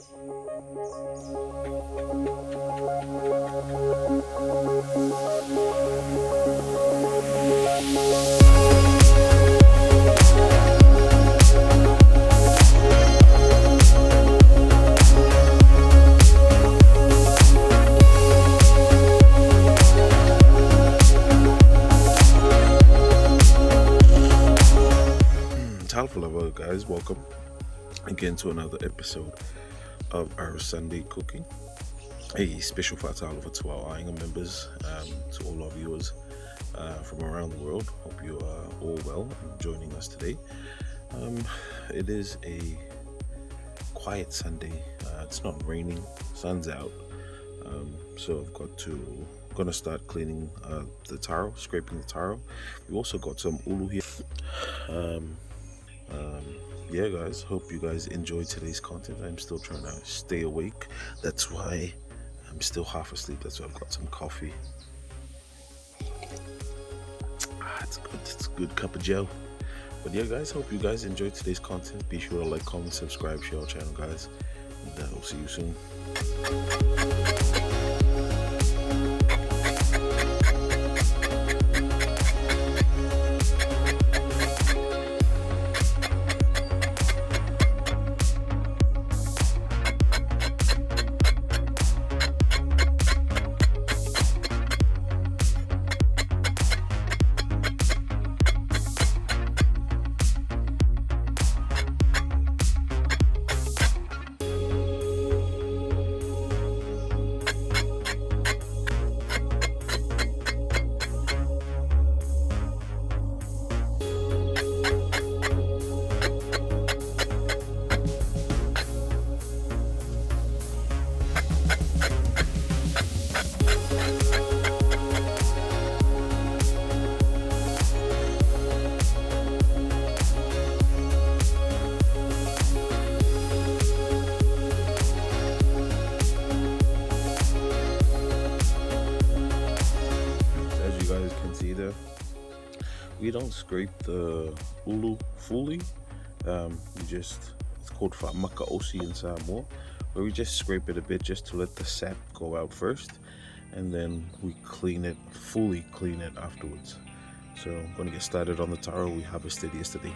Hello guys, welcome again to another episode of our Sunday cooking. A special fatalo to our Ainga members, to all our viewers from around the world. Hope you are all well and joining us today. It is a quiet Sunday. It's not raining, sun's out. So I've gonna start cleaning the taro, scraping the taro. We also got some ulu here. Yeah guys, hope you guys enjoyed today's content. I'm still trying to stay awake. That's why I'm still half asleep. That's why I've got some coffee. It's good. It's a good cup of joe. But yeah guys, hope you guys enjoyed today's content. Be sure to like, comment, subscribe, share our channel guys. And we'll see you soon. We don't scrape the ulu fully. It's called makaosi in Samoa, where we just scrape it a bit just to let the sap go out first, and then we fully clean it afterwards. So I'm gonna get started on the taro we harvested yesterday.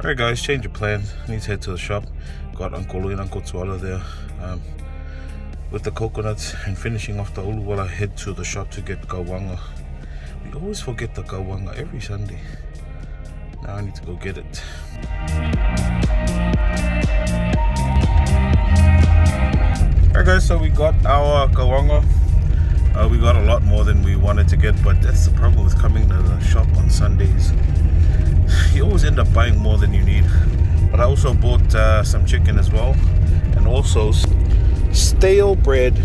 Alright guys, change of plans. I need to head to the shop. Got Uncle Louie and Uncle Tuala there. with the coconuts and finishing off the olu while I head to the shop to get kawanga. We always forget the kawanga every Sunday. Now I need to go get it. Alright guys, so we got our kawanga. We got a lot more than we wanted to get, but that's the problem with coming to the shop on Sundays. You always end up buying more than you need. But I also bought some chicken as well, and also stale bread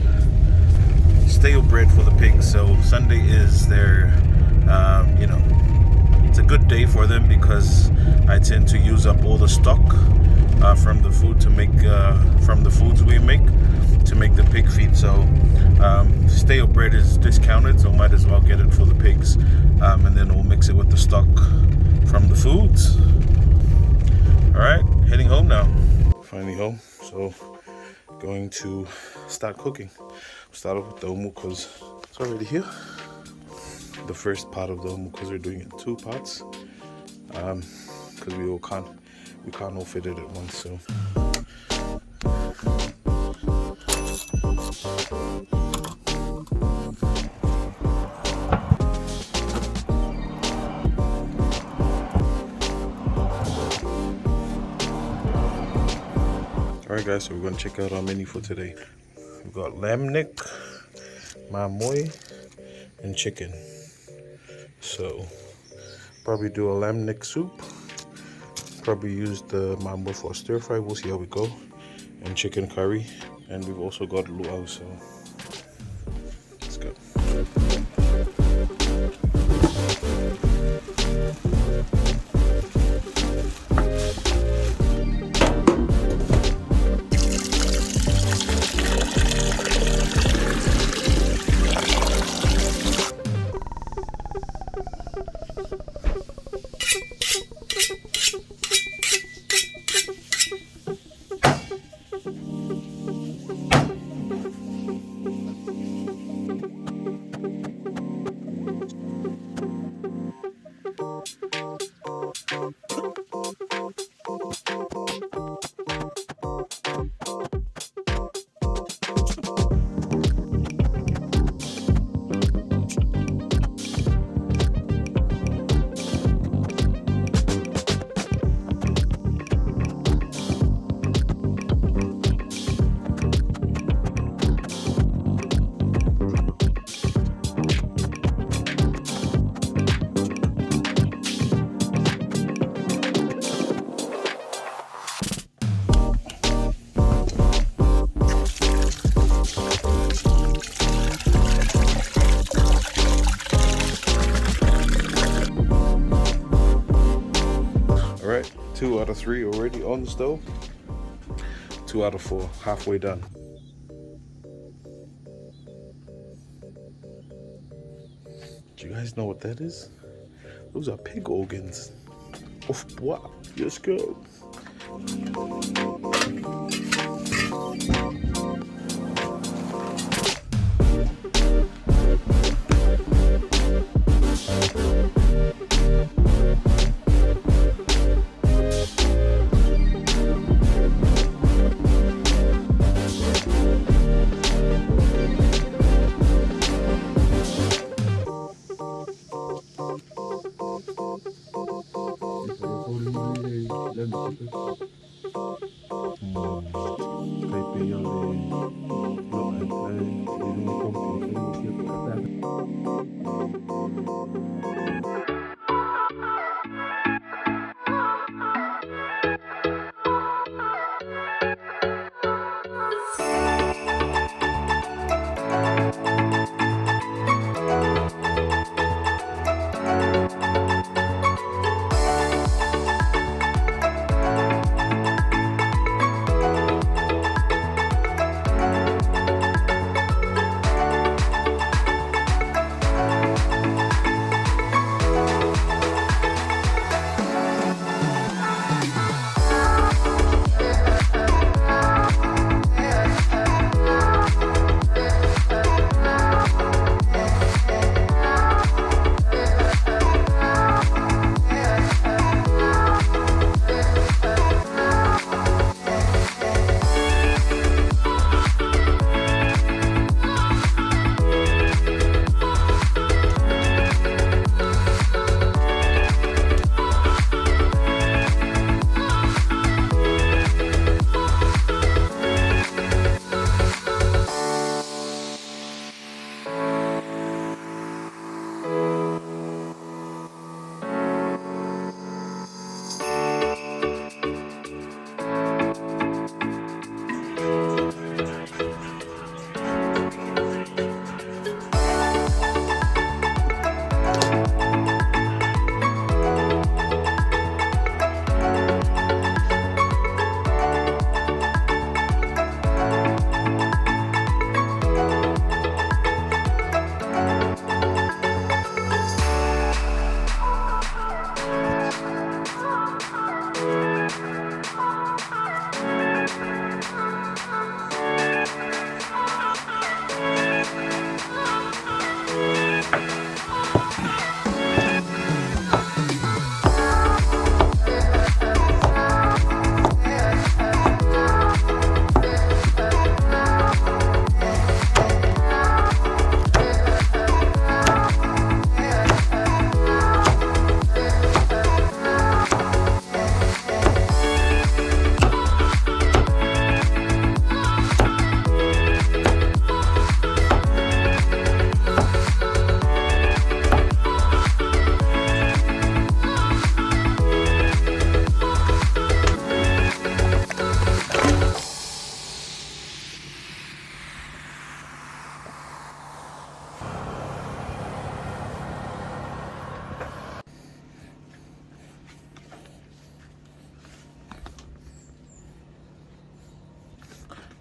for the pigs. So Sunday is their it's a good day for them because I tend to use up all the stock from the food to make from the foods we make to make the pig feed. So stale bread is discounted, so might as well get it for the pigs, and then we'll mix it with the stock from the foods. All right, heading home now. Finally home, so going to start cooking. Start off with the omu because it's already here. The first part of the omu because we're doing it in 2 parts, because we can't all fit it at once. So. Alright guys, so we're going to check out our menu for today. We've got lamb neck, mamoe, and chicken. So, probably do a lamb neck soup. Probably use the mamoe for stir fry, we'll see how we go. And chicken curry. And we've also got luau, so let's go. Alright, 2 out of 3 already on the stove. 2 out of 4, halfway done. Do you guys know what that is? Those are pig organs. Oh, wow, let's go.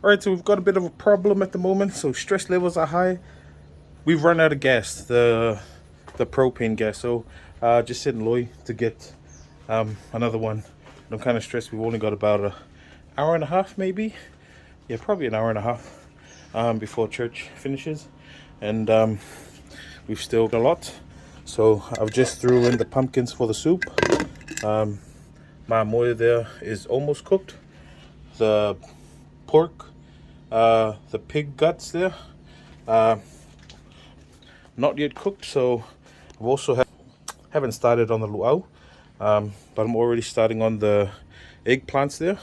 Alright, so we've got a bit of a problem at the moment. So stress levels are high. We've run out of gas, the propane gas. So just sent Loy to get another one. I'm kind of stressed. We've only got about an hour and a half, maybe. Yeah, probably an hour and a half before church finishes. And we've still got a lot. So I've just threw in the pumpkins for the soup. Mamoe there is almost cooked. The pork, the pig guts there, not yet cooked. So I've also haven't started on the luau, but I'm already starting on the eggplants there.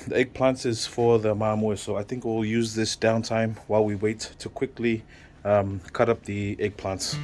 The eggplants is for the mamoe, so I think we'll use this downtime while we wait to quickly cut up the eggplants.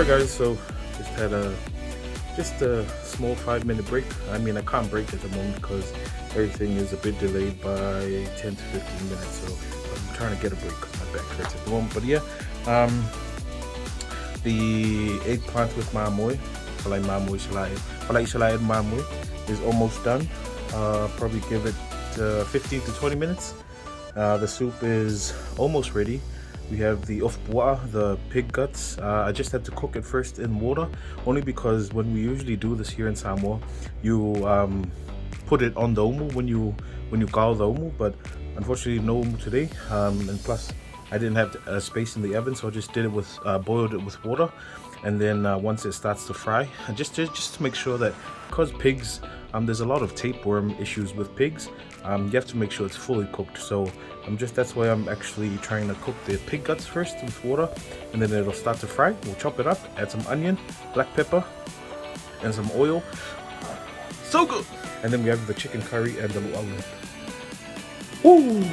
Guys, so just had a small 5-minute break. I mean, I can't break at the moment because everything is a bit delayed by 10 to 15 minutes, so I'm trying to get a break because my back hurts at the moment. But yeah, the eggplant with mamoe, falai isalaelu mamoe, is almost done. Probably give it 15 to 20 minutes. The soup is almost ready. We have the ofpua'a, the pig guts. I just had to cook it first in water, only because when we usually do this here in Samoa, you put it on the omu when you gao the omu, but unfortunately no omu today. And plus, I didn't have space in the oven, so I just did it with boiled it with water, and then once it starts to fry, just to make sure that, because pigs, there's a lot of tapeworm issues with pigs. You have to make sure it's fully cooked. So that's why I'm actually trying to cook the pig guts first with water, and then it'll start to fry. We'll chop it up, add some onion, black pepper, and some oil. So good. And then we have the chicken curry and the luau. Woo!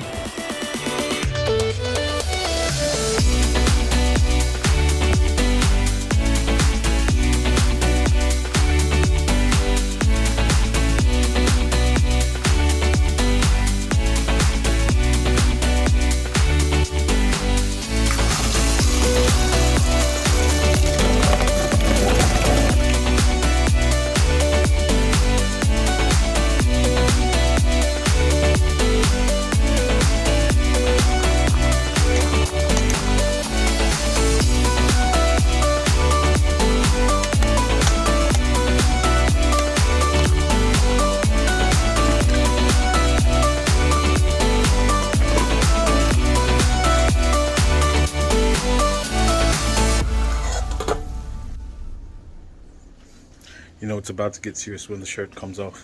You know it's about to get serious when the shirt comes off.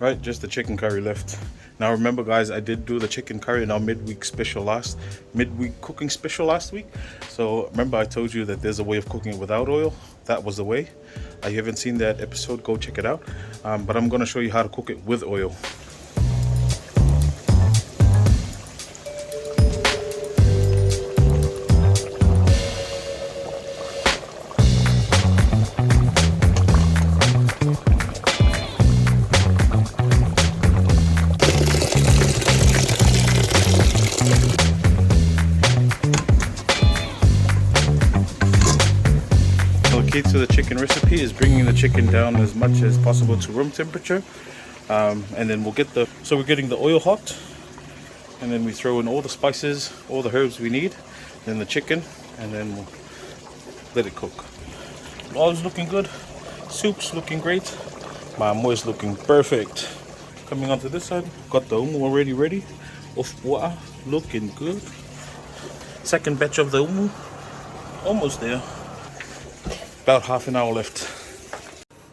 Right, just the chicken curry left. Now remember guys, I did do the chicken curry in our midweek cooking special last week. So remember I told you that there's a way of cooking it without oil. That was the way. You haven't seen that episode, go check it out. But I'm going to show you how to cook it with oil. To the chicken recipe is bringing the chicken down as much as possible to room temperature, and then we're getting the oil hot, and then we throw in all the spices, all the herbs we need, then the chicken, and then we'll let it cook. All's looking good, soup's looking great, mamoe is looking perfect. Coming onto this side, got the umu already ready, off water, looking good. Second batch of the umu, almost there. About half an hour left.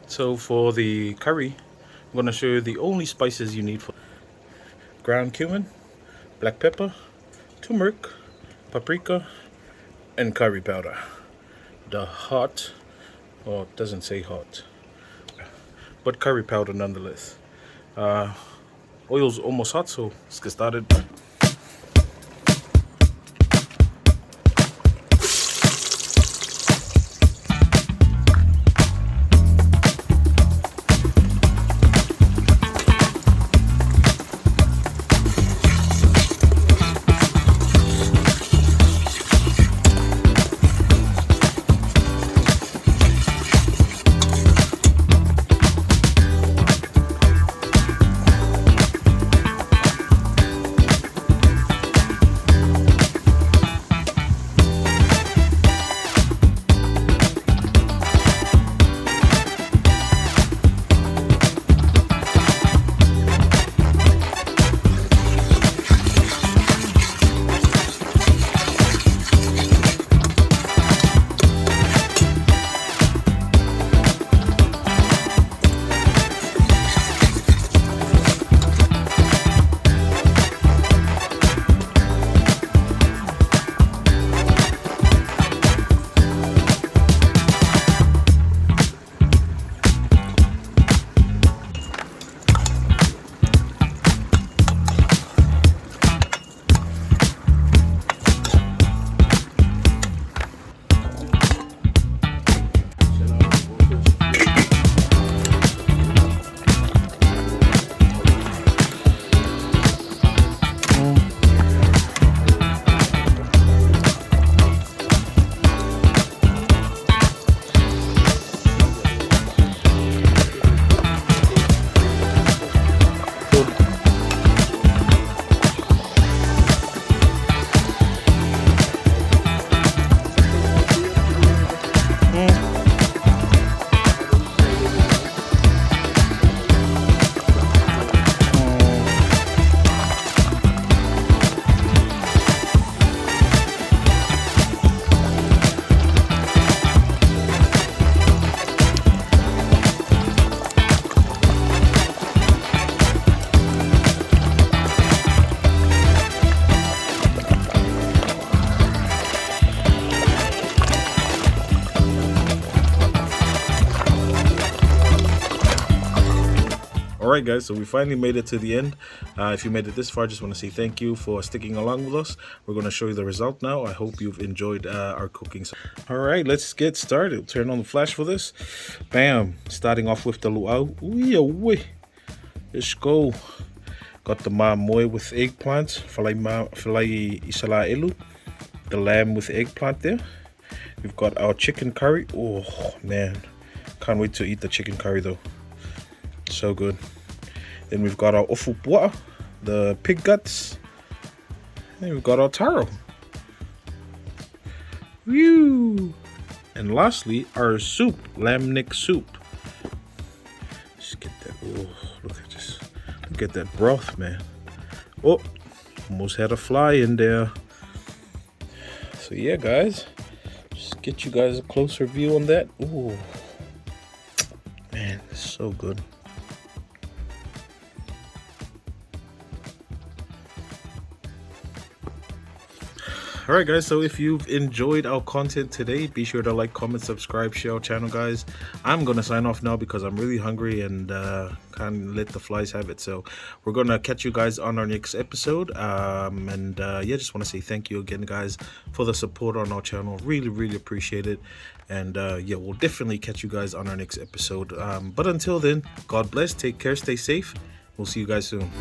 So for the curry, I'm going to show you the only spices you need for ground cumin, black pepper, turmeric, paprika, and curry powder. The hot, or it doesn't say hot, but curry powder nonetheless. Oil's almost hot, so let's get started. All right, guys, so we finally made it to the end. If you made it this far, I just want to say thank you for sticking along with us. We're going to show you the result now. I hope you've enjoyed our cooking. All right, let's get started. Turn on the flash for this. Bam. Starting off with the luau. Ooh, let's go. Got the mamoe with eggplant. Falai isalaelu. The lamb with eggplant there. We've got our chicken curry. Oh, man. Can't wait to eat the chicken curry, though. So good. Then we've got our ofu, the pig guts. And we've got our taro. Woo! And lastly, our soup, lamb neck soup. Just get that. Oh, look at this. Look at that broth, man. Oh, almost had a fly in there. So yeah, guys, just get you guys a closer view on that. Ooh, man, it's so good. Alright, guys, so if you've enjoyed our content today, be sure to like, comment, subscribe, share our channel, guys. I'm gonna sign off now because I'm really hungry and can't let the flies have it. So we're gonna catch you guys on our next episode. Yeah, just want to say thank you again, guys, for the support on our channel. Really appreciate it. And yeah, we'll definitely catch you guys on our next episode. But until then, God bless, take care, stay safe. We'll see you guys soon.